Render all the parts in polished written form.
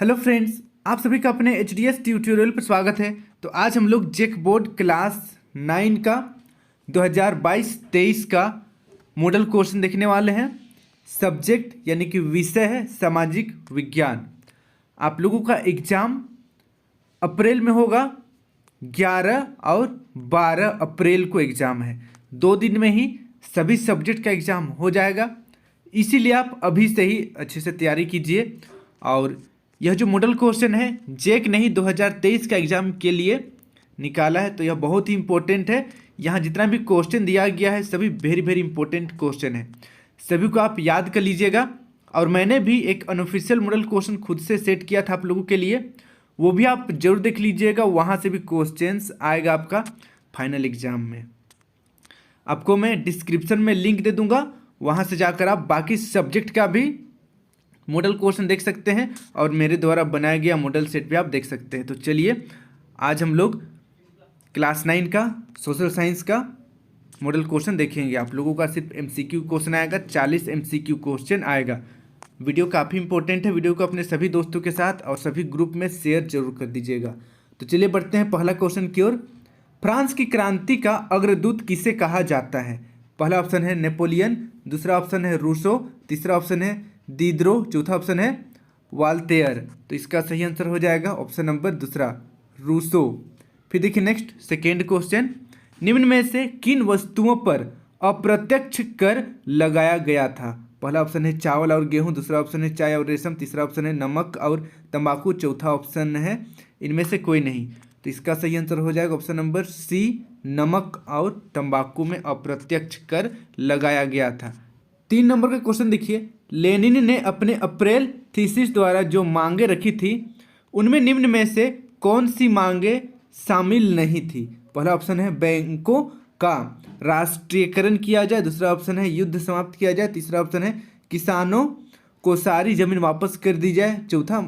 Hello friends, आप सभी का अपने एच डी एस ट्यूटोरियल पर स्वागत है। तो आज हम लोग जेक बोर्ड क्लास 9 का 2022-23 का मॉडल क्वेश्चन देखने वाले हैं। सब्जेक्ट यानी कि विषय है सामाजिक विज्ञान। आप लोगों का एग्जाम अप्रैल में होगा। 11 और 12 अप्रैल को एग्ज़ाम है। 2 दिन में ही सभी सब्जेक्ट का एग्ज़ाम हो जाएगा। इसीलिए आप अभी से ही अच्छे से तैयारी कीजिए। और यह जो मॉडल क्वेश्चन है जेक नहीं 2023 का एग्ज़ाम के लिए निकाला है, तो यह बहुत ही इम्पोर्टेंट है। यहाँ जितना भी क्वेश्चन दिया गया है सभी वेरी वेरी इंपॉर्टेंट क्वेश्चन है, सभी को आप याद कर लीजिएगा। और मैंने भी एक अनऑफिशियल मॉडल क्वेश्चन खुद से सेट किया था आप लोगों के लिए, वो भी आप जरूर देख लीजिएगा। वहाँ से भी क्वेश्चंस आएगा आपका फाइनल एग्जाम में। आपको मैं डिस्क्रिप्शन में लिंक दे दूंगा, वहाँ से जाकर आप बाकी सब्जेक्ट का भी मॉडल क्वेश्चन देख सकते हैं और मेरे द्वारा बनाया गया मॉडल सेट भी आप देख सकते हैं। तो चलिए आज हम लोग क्लास 9 का सोशल साइंस का मॉडल क्वेश्चन देखेंगे। आप लोगों का सिर्फ एमसीक्यू क्वेश्चन आएगा, 40 एमसीक्यू क्वेश्चन आएगा। वीडियो काफ़ी इंपॉर्टेंट है, वीडियो को अपने सभी दोस्तों के साथ और सभी ग्रुप में शेयर जरूर कर दीजिएगा। तो चलिए बढ़ते हैं पहला क्वेश्चन की ओर। फ्रांस की क्रांति का अग्रदूत किसे कहा जाता है? पहला ऑप्शन है नेपोलियन, दूसरा ऑप्शन है रूसो, तीसरा ऑप्शन है दीद्रो, चौथा ऑप्शन है वाल्टेयर। तो इसका सही आंसर हो जाएगा ऑप्शन नंबर दूसरा, रूसो। फिर देखिए नेक्स्ट सेकेंड क्वेश्चन। निम्न में से किन वस्तुओं पर अप्रत्यक्ष कर लगाया गया था? पहला ऑप्शन है चावल और गेहूं, दूसरा ऑप्शन है चाय और रेशम, तीसरा ऑप्शन है नमक और तंबाकू, चौथा ऑप्शन है इनमें से कोई नहीं। तो इसका सही आंसर हो जाएगा ऑप्शन नंबर सी, नमक और तंबाकू में अप्रत्यक्ष कर लगाया गया था। 3 नंबर का क्वेश्चन देखिए। लेनिन ने अपने अप्रैल थीसिस द्वारा जो मांगे रखी थी उनमें निम्न में से कौन सी मांगे शामिल नहीं थी? पहला ऑप्शन है बैंकों का राष्ट्रीयकरण किया जाए, दूसरा ऑप्शन है युद्ध समाप्त किया जाए, तीसरा ऑप्शन है किसानों को सारी जमीन वापस कर दी जाए, चौथा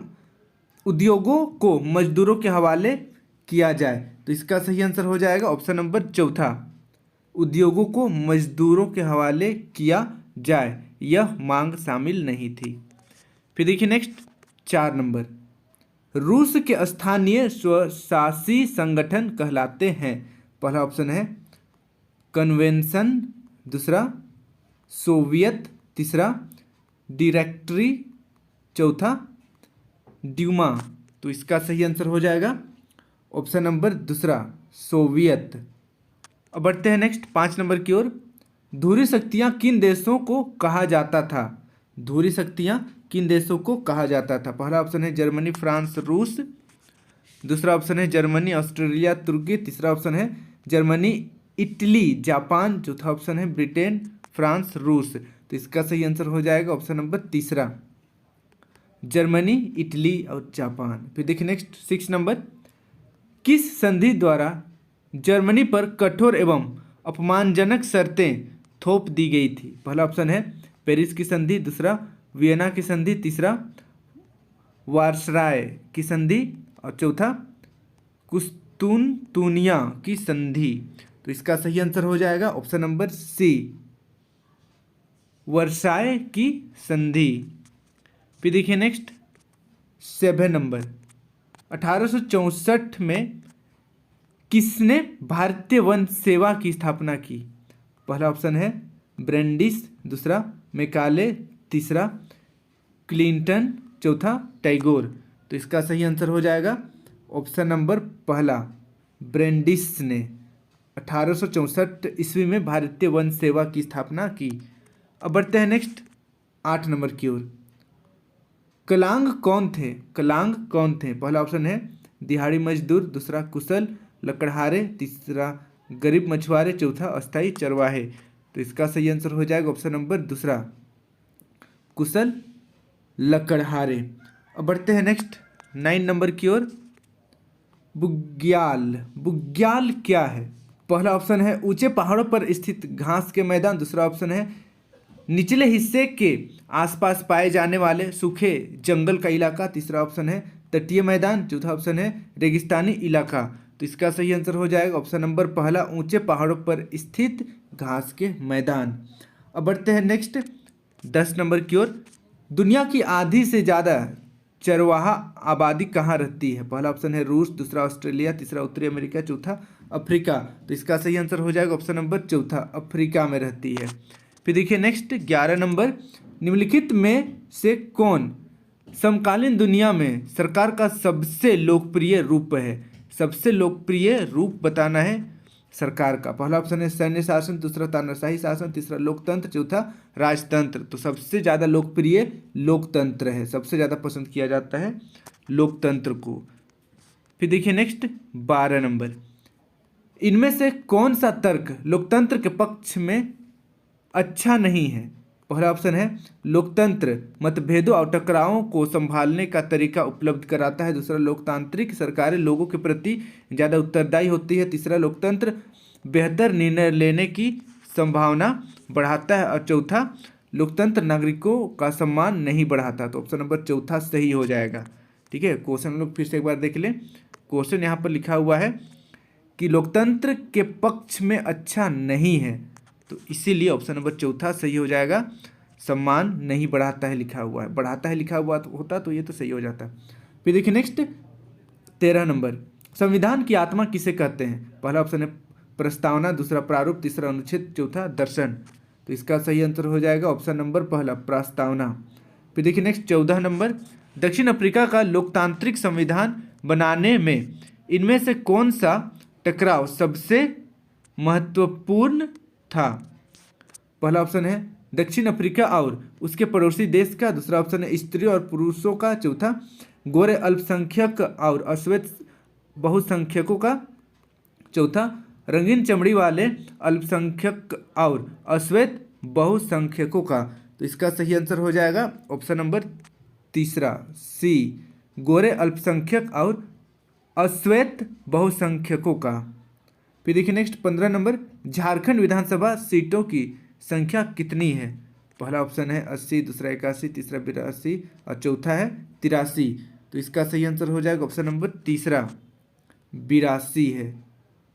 उद्योगों को मजदूरों के हवाले किया जाए। तो इसका सही आंसर हो जाएगा ऑप्शन नंबर चौथा, उद्योगों को मजदूरों के हवाले किया जाए। यह मांग शामिल नहीं थी। फिर देखिए नेक्स्ट 4 नंबर। रूस के स्थानीय स्वशासी संगठन कहलाते हैं? पहला ऑप्शन है कन्वेंशन, दूसरा सोवियत, तीसरा डायरेक्टरी, चौथा ड्यूमा। तो इसका सही आंसर हो जाएगा ऑप्शन नंबर दूसरा, सोवियत। अब बढ़ते हैं नेक्स्ट 5 नंबर की ओर। धुरी शक्तियाँ किन देशों को कहा जाता था? धुरी शक्तियाँ किन देशों को कहा जाता था? पहला ऑप्शन है जर्मनी, फ्रांस, रूस, दूसरा ऑप्शन है जर्मनी, ऑस्ट्रेलिया, तुर्की, तीसरा ऑप्शन है जर्मनी, इटली, जापान, चौथा ऑप्शन है ब्रिटेन, फ्रांस, रूस। तो इसका सही आंसर हो जाएगा ऑप्शन नंबर तीसरा, जर्मनी, इटली और जापान। फिर देखिए नेक्स्ट 6 नंबर। किस संधि द्वारा जर्मनी पर कठोर एवं अपमानजनक शर्तें थोप दी गई थी? पहला ऑप्शन है पेरिस की संधि, दूसरा वियना की संधि, तीसरा वार्साय की संधि और चौथा कुस्तुनतुनिया की संधि। तो इसका सही आंसर हो जाएगा ऑप्शन नंबर सी, वर्साय की संधि। फिर देखिए नेक्स्ट 7 नंबर। 1864 में किसने भारतीय वन सेवा की स्थापना की? पहला ऑप्शन है ब्रेंडिस, दूसरा मैकाले, तीसरा क्लिंटन, चौथा टैगोर। तो इसका सही आंसर हो जाएगा ऑप्शन नंबर पहला, ब्रेंडिस ने 1864 ईस्वी में भारतीय वन सेवा की स्थापना की। अब बढ़ते हैं नेक्स्ट 8 नंबर की ओर। कलांग कौन थे? कलांग कौन थे? पहला ऑप्शन है दिहाड़ी मजदूर, दूसरा कुशल लकड़हारे, तीसरा गरीब मछुआरे, चौथा अस्थाई चरवाहे। तो इसका सही आंसर हो जाएगा ऑप्शन नंबर दूसरा, कुशल लकड़हारे। अब बढ़ते हैं नेक्स्ट 9 नंबर की ओर। बुग्याल, बुग्याल क्या है? पहला ऑप्शन है ऊंचे पहाड़ों पर स्थित घास के मैदान, दूसरा ऑप्शन है निचले हिस्से के आसपास पाए जाने वाले सूखे जंगल का इलाका, तीसरा ऑप्शन है तटीय मैदान, चौथा ऑप्शन है रेगिस्तानी इलाका। तो इसका सही आंसर हो जाएगा ऑप्शन नंबर पहला, ऊंचे पहाड़ों पर स्थित घास के मैदान। अब बढ़ते हैं नेक्स्ट 10 नंबर की ओर। दुनिया की आधी से ज़्यादा चरवाहा आबादी कहाँ रहती है? पहला ऑप्शन है रूस, दूसरा ऑस्ट्रेलिया, तीसरा उत्तरी अमेरिका, चौथा अफ्रीका। तो इसका सही आंसर हो जाएगा ऑप्शन नंबर चौथा, अफ्रीका में रहती है। फिर देखिए नेक्स्ट 11 नंबर, निम्नलिखित में से कौन समकालीन दुनिया में सरकार का सबसे लोकप्रिय रूप है? सबसे लोकप्रिय रूप बताना है सरकार का। पहला ऑप्शन है सैन्य शासन, दूसरा तानाशाही शासन, तीसरा लोकतंत्र, चौथा राजतंत्र। तो सबसे ज़्यादा लोकप्रिय लोकतंत्र है, सबसे ज़्यादा पसंद किया जाता है लोकतंत्र को। फिर देखिए नेक्स्ट 12 नंबर, इनमें से कौन सा तर्क लोकतंत्र के पक्ष में अच्छा नहीं है? पहला ऑप्शन है लोकतंत्र मतभेदों और टकरावों को संभालने का तरीका उपलब्ध कराता है, दूसरा लोकतांत्रिक सरकारें लोगों के प्रति ज़्यादा उत्तरदायी होती है, तीसरा लोकतंत्र बेहतर निर्णय लेने की संभावना बढ़ाता है, और चौथा लोकतंत्र नागरिकों का सम्मान नहीं बढ़ाता। तो ऑप्शन नंबर चौथा सही हो जाएगा। ठीक है, क्वेश्चन लोग फिर से एक बार देख लें। क्वेश्चन यहाँ पर लिखा हुआ है कि लोकतंत्र के पक्ष में अच्छा नहीं है, तो इसीलिए ऑप्शन नंबर चौथा सही हो जाएगा। सम्मान नहीं बढ़ाता है लिखा हुआ है, बढ़ाता है लिखा हुआ होता तो ये तो सही हो जाता। फिर देखिए नेक्स्ट 13 नंबर, संविधान की आत्मा किसे कहते हैं? पहला ऑप्शन है प्रस्तावना, दूसरा प्रारूप, तीसरा अनुच्छेद, चौथा दर्शन। तो इसका सही आंसर हो जाएगा ऑप्शन नंबर पहला, प्रस्तावना। फिर देखिए नेक्स्ट 14 नंबर, दक्षिण अफ्रीका का लोकतांत्रिक संविधान बनाने में इनमें से कौन सा टकराव सबसे महत्वपूर्ण था? पहला ऑप्शन है दक्षिण अफ्रीका और उसके पड़ोसी देश का, दूसरा ऑप्शन है स्त्री और पुरुषों का, चौथा गोरे अल्पसंख्यक और अश्वेत बहुसंख्यकों का, चौथा रंगीन चमड़ी वाले अल्पसंख्यक और अश्वेत बहुसंख्यकों का। तो इसका सही आंसर हो जाएगा ऑप्शन नंबर तीसरा, सी, गोरे अल्पसंख्यक और अश्वेत बहुसंख्यकों का। फिर देखिए नेक्स्ट 15 नंबर, झारखंड विधानसभा सीटों की संख्या कितनी है? पहला ऑप्शन है 80, दूसरा 81, तीसरा 82 और चौथा है 83। तो इसका सही आंसर हो जाएगा ऑप्शन नंबर तीसरा, 82 है।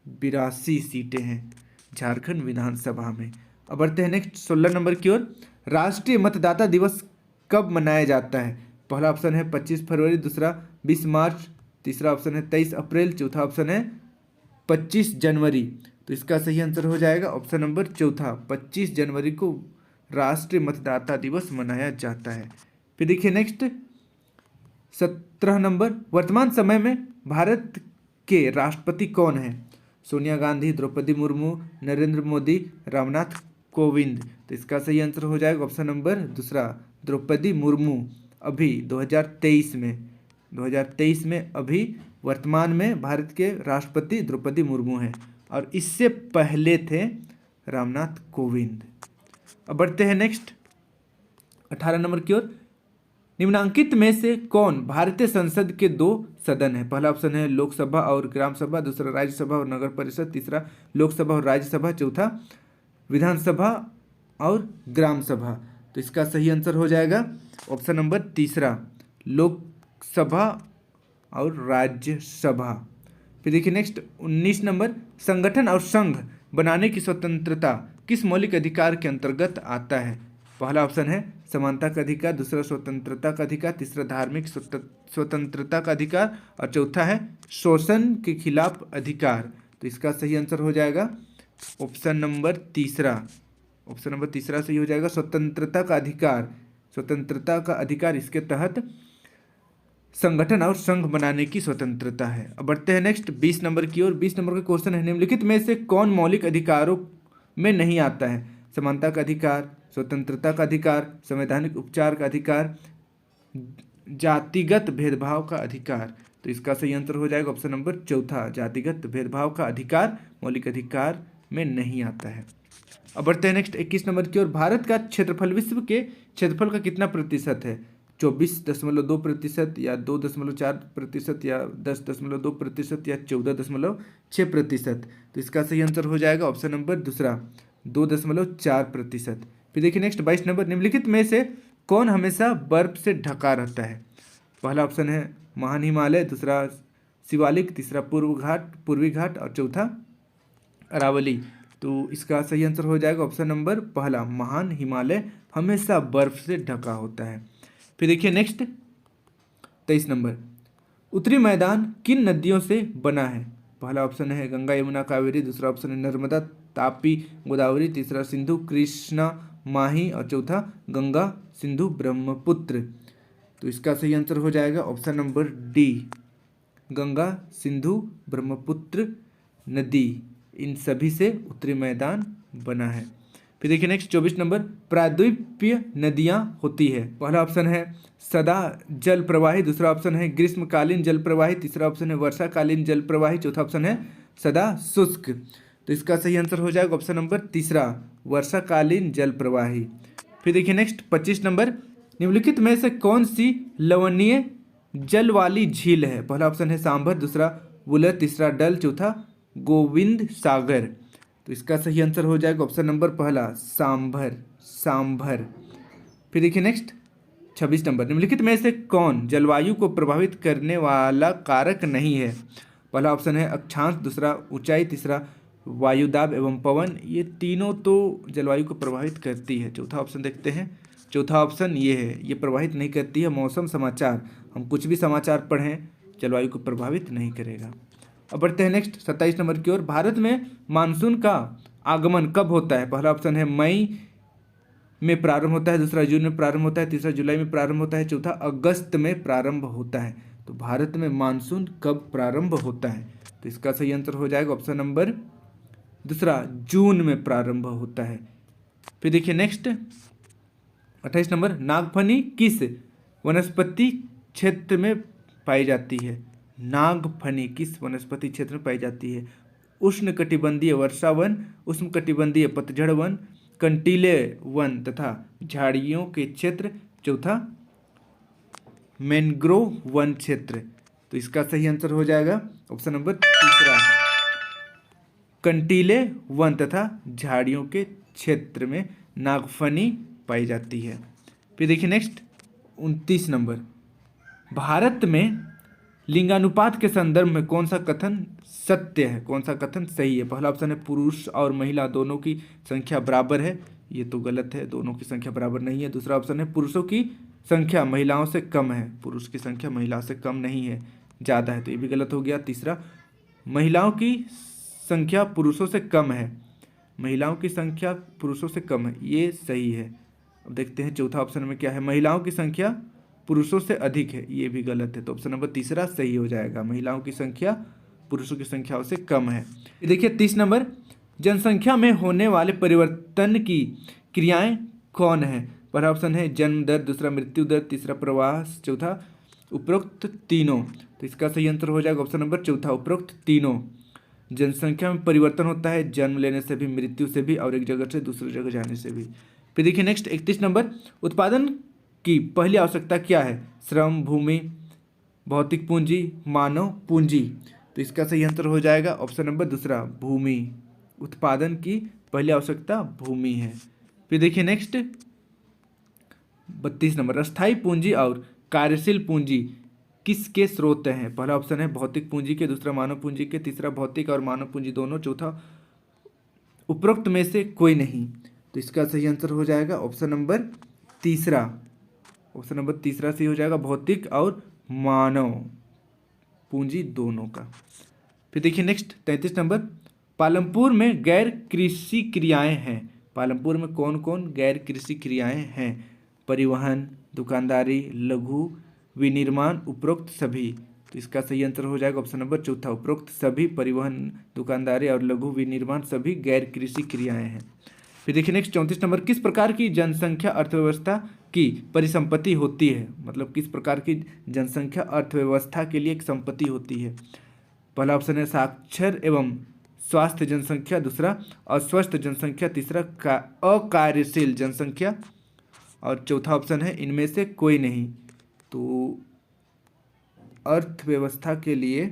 82 सीटें हैं झारखंड विधानसभा में। अब बढ़ते हैं नेक्स्ट 16 नंबर की ओर, राष्ट्रीय मतदाता दिवस कब मनाया जाता है? पहला ऑप्शन है 25 फरवरी, दूसरा 20 मार्च, तीसरा ऑप्शन है 23 अप्रैल, चौथा ऑप्शन है 25 जनवरी। तो इसका सही आंसर हो जाएगा ऑप्शन नंबर चौथा, 25 जनवरी को राष्ट्रीय मतदाता दिवस मनाया जाता है। फिर देखिए नेक्स्ट 17 नंबर, वर्तमान समय में भारत के राष्ट्रपति कौन है? सोनिया गांधी, द्रौपदी मुर्मू, नरेंद्र मोदी, रामनाथ कोविंद। तो इसका सही आंसर हो जाएगा ऑप्शन नंबर दूसरा, द्रौपदी मुर्मू। अभी 2023 में अभी वर्तमान में भारत के राष्ट्रपति द्रौपदी मुर्मू हैं, और इससे पहले थे रामनाथ कोविंद। अब बढ़ते हैं नेक्स्ट 18 नंबर की ओर, निम्नांकित में से कौन भारतीय संसद के 2 सदन है? पहला ऑप्शन है लोकसभा और ग्राम सभा, दूसरा राज्यसभा और नगर परिषद, तीसरा लोकसभा और राज्यसभा, चौथा विधानसभा और ग्राम सभा। तो इसका सही आंसर हो जाएगा ऑप्शन नंबर तीसरा, लोकसभा और राज्यसभा। फिर देखिए नेक्स्ट 19 नंबर, संगठन और संघ बनाने की स्वतंत्रता किस मौलिक अधिकार के अंतर्गत आता है? पहला ऑप्शन है समानता का अधिकार, दूसरा स्वतंत्रता का अधिकार, तीसरा धार्मिक स्वतंत्रता का अधिकार, और चौथा है शोषण के खिलाफ अधिकार। तो इसका सही आंसर हो जाएगा ऑप्शन नंबर तीसरा, ऑप्शन नंबर तीसरा सही हो जाएगा, स्वतंत्रता का अधिकार। स्वतंत्रता का अधिकार, इसके तहत संगठन और संघ बनाने की स्वतंत्रता है। अब बढ़ते हैं नेक्स्ट 20 नंबर की ओर। 20 नंबर का क्वेश्चन है, निम्नलिखित में से कौन मौलिक अधिकारों में नहीं आता है? समानता का अधिकार, स्वतंत्रता का अधिकार, संवैधानिक उपचार का अधिकार, जातिगत भेदभाव का अधिकार। तो इसका सही आंसर हो जाएगा ऑप्शन नंबर चौथा, जातिगत भेदभाव का अधिकार मौलिक अधिकार में नहीं आता है। अब बढ़ते हैं नेक्स्ट 21 नंबर की ओर, भारत का क्षेत्रफल विश्व के क्षेत्रफल का कितना प्रतिशत है? 24.2% या 2.4% या 10.2% या 14.6%। तो इसका सही आंसर हो जाएगा ऑप्शन नंबर दूसरा, 2.4%। फिर देखिए नेक्स्ट 22 नंबर, निम्नलिखित में से कौन हमेशा बर्फ से ढका रहता है? पहला ऑप्शन है महान हिमालय, दूसरा शिवालिक, तीसरा पूर्वी घाट और चौथा अरावली। तो इसका सही आंसर हो जाएगा ऑप्शन नंबर पहला, महान हिमालय हमेशा बर्फ से ढका होता है। फिर देखिए नेक्स्ट 23 नंबर, उत्तरी मैदान किन नदियों से बना है? पहला ऑप्शन है गंगा यमुना कावेरी, दूसरा ऑप्शन है नर्मदा तापी गोदावरी, तीसरा सिंधु कृष्णा माही और चौथा गंगा सिंधु ब्रह्मपुत्र। तो इसका सही आंसर हो जाएगा option number D, Ganga Sindhu Brahmaputra नदी, इन सभी से उत्तरी मैदान बना है। फिर देखिए नेक्स्ट 24 नंबर, प्रायद्वीपीय नदियाँ होती है। पहला ऑप्शन है सदा जल प्रवाही, दूसरा ऑप्शन है ग्रीष्मकालीन जल प्रवाही, तीसरा ऑप्शन है वर्षाकालीन जल प्रवाही, चौथा ऑप्शन है सदा शुष्क। तो इसका सही आंसर हो जाएगा ऑप्शन नंबर तीसरा, वर्षाकालीन जल प्रवाही। फिर देखिए नेक्स्ट 25 नंबर, निम्नलिखित में से कौन सी लवणीय जल वाली झील है? पहला ऑप्शन है सांभर, दूसरा वुलर, तीसरा डल, चौथा गोविंद सागर। तो इसका सही आंसर हो जाएगा ऑप्शन नंबर पहला, सांभर, सांभर। फिर देखिए नेक्स्ट 26 नंबर, निम्नलिखित में से कौन जलवायु को प्रभावित करने वाला कारक नहीं है? पहला ऑप्शन है अक्षांश, दूसरा ऊंचाई, तीसरा वायुदाब एवं पवन, ये तीनों तो जलवायु को प्रभावित करती है। चौथा ऑप्शन देखते हैं, चौथा ऑप्शन ये है, ये प्रभावित नहीं करती है। मौसम समाचार, हम कुछ भी समाचार पढ़ें जलवायु को प्रभावित नहीं करेगा। अब बढ़ते हैं नेक्स्ट 27 नंबर की ओर, भारत में मानसून का आगमन कब होता है? पहला ऑप्शन है मई में प्रारंभ होता है, दूसरा जून में प्रारंभ होता है, तीसरा जुलाई में प्रारंभ होता है, चौथा अगस्त में प्रारंभ होता है। तो भारत में मानसून कब प्रारंभ होता है? तो इसका सही आंसर हो जाएगा ऑप्शन नंबर दूसरा, जून में प्रारंभ होता है। फिर देखिए नेक्स्ट 28 नंबर, नागफनी किस वनस्पति क्षेत्र में पाई जाती है? नागफनी किस वनस्पति क्षेत्र में पाई जाती है? उष्णकटिबंधीय वर्षा वन, उष्णकटिबंधीय पतझड़ वन, कंटीले वन तथा झाड़ियों के क्षेत्र, चौथा मैंग्रोव वन क्षेत्र। तो इसका सही आंसर हो जाएगा ऑप्शन नंबर तीसरा, कंटीले वन तथा झाड़ियों के क्षेत्र में नागफनी पाई जाती है। फिर देखिए नेक्स्ट 29 नंबर, भारत में लिंगानुपात के संदर्भ में कौन सा कथन सत्य है, कौन सा कथन सही है? पहला ऑप्शन है पुरुष और महिला दोनों की संख्या बराबर है, ये तो गलत है, दोनों की संख्या बराबर नहीं है। दूसरा ऑप्शन है पुरुषों की संख्या महिलाओं से कम है, पुरुष की संख्या महिलाओं से कम नहीं है, ज़्यादा है, तो ये भी गलत हो गया। तीसरा, महिलाओं की संख्या पुरुषों से कम है, महिलाओं की संख्या पुरुषों से कम है, ये सही है। अब देखते हैं चौथा ऑप्शन में क्या है, महिलाओं की संख्या पुरुषों से अधिक है, ये भी गलत है। तो ऑप्शन नंबर तीसरा सही हो जाएगा, महिलाओं की संख्या पुरुषों की संख्या से कम है। देखिए 30 नंबर, जनसंख्या में होने वाले परिवर्तन की क्रियाएं कौन है? पहला ऑप्शन है जन्म दर, दूसरा मृत्यु दर, तीसरा प्रवास, चौथा उपरोक्त तीनों। तो इसका सही आंसर हो जाएगा ऑप्शन नंबर चौथा, उपरोक्त तीनों। जनसंख्या में परिवर्तन होता है जन्म लेने से भी, मृत्यु से भी और एक जगह से दूसरी जगह जाने से भी। फिर देखिए नेक्स्ट 31 नंबर, उत्पादन की पहली आवश्यकता क्या है? श्रम, भूमि, भौतिक पूंजी, मानव पूंजी। तो इसका सही आंसर हो जाएगा ऑप्शन नंबर दूसरा, भूमि। उत्पादन की पहली आवश्यकता भूमि है। फिर देखिए नेक्स्ट 32 नंबर, अस्थायी पूंजी और कार्यशील पूंजी किसके स्रोत हैं? पहला ऑप्शन है भौतिक पूंजी के, दूसरा मानव पूंजी के, तीसरा भौतिक और मानव पूंजी दोनों, चौथा उपरोक्त में से कोई नहीं। तो इसका सही आंसर हो जाएगा ऑप्शन नंबर तीसरा, ऑप्शन नंबर तीसरा सही हो जाएगा, भौतिक और मानव पूंजी दोनों का। फिर देखिए नेक्स्ट 33 नंबर, पालमपुर में गैर कृषि क्रियाएं हैं। पालमपुर में कौन कौन गैर कृषि क्रियाएं हैं? परिवहन, दुकानदारी, लघु विनिर्माण, उपरोक्त सभी। तो इसका सही आंसर हो जाएगा ऑप्शन नंबर चौथा, उपरोक्त सभी। परिवहन, दुकानदारी और लघु विनिर्माण सभी गैर कृषि क्रियाएं हैं। फिर देखिए नेक्स्ट 34 नंबर, किस प्रकार की जनसंख्या अर्थव्यवस्था की परिसंपत्ति होती है? मतलब किस प्रकार की जनसंख्या अर्थव्यवस्था के लिए एक संपत्ति होती है? पहला ऑप्शन है साक्षर एवं स्वास्थ्य जनसंख्या, दूसरा अस्वस्थ जनसंख्या, तीसरा अकार्यशील जनसंख्या और चौथा ऑप्शन है इनमें से कोई नहीं। तो अर्थव्यवस्था के लिए,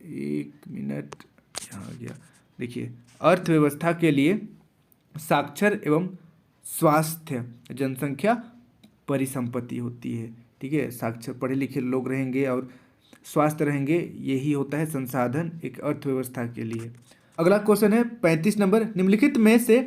एक मिनट यहाँ आ गया, देखिए अर्थव्यवस्था के लिए साक्षर एवं स्वास्थ्य जनसंख्या परिसंपत्ति होती है। ठीक है, साक्षर पढ़े लिखे लोग रहेंगे और स्वास्थ्य रहेंगे, यही होता है संसाधन एक अर्थव्यवस्था के लिए। अगला क्वेश्चन है 35 नंबर, निम्नलिखित में से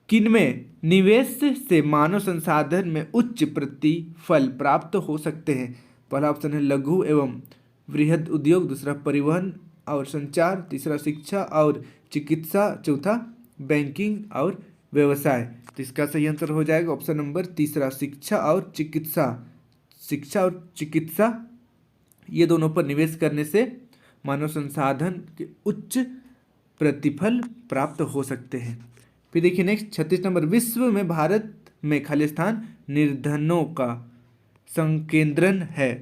किनमें निवेश से मानव संसाधन में उच्च प्रतिफल प्राप्त हो सकते हैं? पहला ऑप्शन है लघु एवं वृहद उद्योग, दूसरा परिवहन और संचार, तीसरा शिक्षा और चिकित्सा, चौथा बैंकिंग और व्यवसाय। तो इसका सही आंसर हो जाएगा ऑप्शन नंबर तीसरा, शिक्षा और चिकित्सा। शिक्षा और चिकित्सा ये दोनों पर निवेश करने से मानव संसाधन के उच्च प्रतिफल प्राप्त हो सकते हैं। फिर देखिए नेक्स्ट 36 नंबर, विश्व में भारत में खालिस्तान निर्धनों का संकेंद्रण है।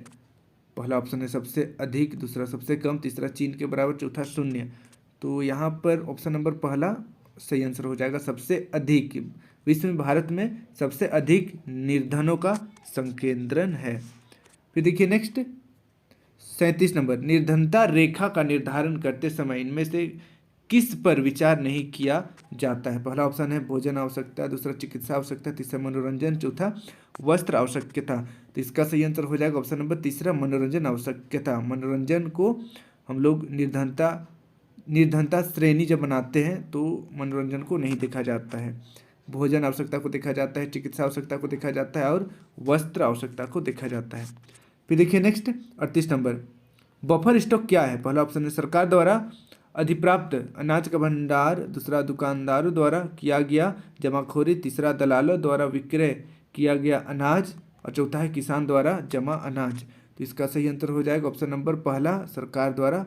पहला ऑप्शन है सबसे अधिक, दूसरा सबसे कम, तीसरा चीन के बराबर, चौथा शून्य। तो यहाँ पर ऑप्शन नंबर पहला सही आंसर हो जाएगा, सबसे अधिक। विश्व में भारत में सबसे अधिक निर्धनों का संकेंद्रण है। फिर देखिए नेक्स्ट 37 नंबर, निर्धनता रेखा का निर्धारण करते समय इनमें से किस पर विचार नहीं किया जाता है। पहला ऑप्शन है भोजन आवश्यकता, दूसरा चिकित्सा आवश्यकता, तीसरा मनोरंजन, चौथा वस्त्र आवश्यकता। तो इसका सही आंसर हो जाएगा ऑप्शन नंबर तीसरा, मनोरंजन आवश्यकता। मनोरंजन को हम लोग निर्धनता श्रेणी जब बनाते हैं तो मनोरंजन को नहीं देखा जाता है। भोजन आवश्यकता को देखा जाता है, चिकित्सा आवश्यकता को देखा जाता है और वस्त्र आवश्यकता को देखा जाता है। फिर देखिए नेक्स्ट 38 नंबर, बफर स्टॉक क्या है। पहला ऑप्शन है सरकार द्वारा अधिप्राप्त अनाज का भंडार, दूसरा दुकानदारों द्वारा किया गया जमाखोरी, तीसरा दलालों द्वारा विक्रय किया गया अनाज और चौथा है किसान द्वारा जमा अनाज। तो इसका सही आंसर हो जाएगा ऑप्शन नंबर पहला, सरकार द्वारा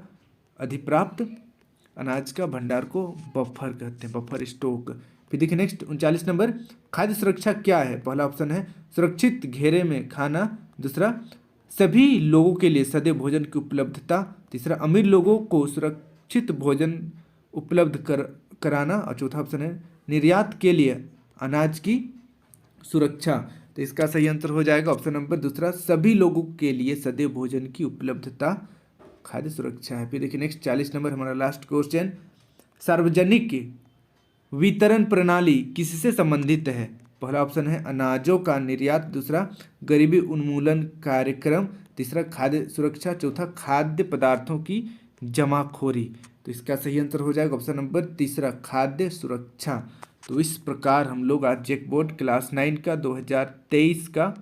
अधिप्राप्त अनाज का भंडार को बफर कहते हैं, बफर स्टॉक। फिर देखिए नेक्स्ट 39 नंबर, खाद्य सुरक्षा क्या है। पहला ऑप्शन है सुरक्षित घेरे में खाना, दूसरा सभी लोगों के लिए सदैव भोजन की उपलब्धता, तीसरा अमीर लोगों को सुरक्षित भोजन उपलब्ध कराना और चौथा ऑप्शन है निर्यात के लिए अनाज की सुरक्षा। तो इसका सही आंसर हो जाएगा ऑप्शन नंबर दूसरा, सभी लोगों के लिए सदैव भोजन की उपलब्धता खाद्य सुरक्षा है। फिर देखिए नेक्स्ट 40 नंबर हमारा लास्ट क्वेश्चन, सार्वजनिक वितरण प्रणाली किससे संबंधित है। पहला ऑप्शन है अनाजों का निर्यात, दूसरा गरीबी उन्मूलन कार्यक्रम, तीसरा खाद्य सुरक्षा, चौथा खाद्य पदार्थों की जमाखोरी। तो इसका सही आंसर हो जाएगा ऑप्शन नंबर तीसरा, खाद्य सुरक्षा। तो इस प्रकार हम लोग आज जैक बोर्ड क्लास 9 का 2023 का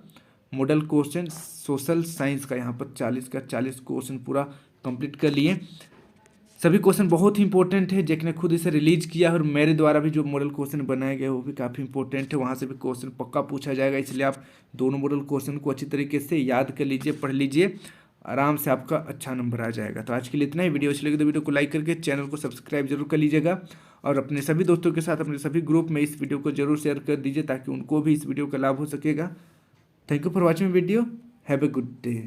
मॉडल क्वेश्चन सोशल साइंस का यहाँ पर 40 का 40 क्वेश्चन पूरा कंप्लीट कर लिए। सभी क्वेश्चन बहुत ही इंपॉर्टेंट है, जैक ने खुद इसे रिलीज किया और मेरे द्वारा भी जो मॉडल क्वेश्चन बनाए गए वो भी काफ़ी इंपॉर्टेंट है, वहाँ से भी क्वेश्चन पक्का पूछा जाएगा। इसलिए आप दोनों मॉडल क्वेश्चन को अच्छी तरीके से याद कर लीजिए, पढ़ लीजिए, आराम से आपका अच्छा नंबर आ जाएगा। तो आज के लिए इतना ही। वीडियो अच्छी लगी तो वीडियो को लाइक करके चैनल को सब्सक्राइब जरूर कर लीजिएगा और अपने सभी दोस्तों के साथ अपने सभी ग्रुप में इस वीडियो को जरूर शेयर कर दीजिए ताकि उनको भी इस वीडियो का लाभ हो सकेगा। Thank you for watching video, have a good day.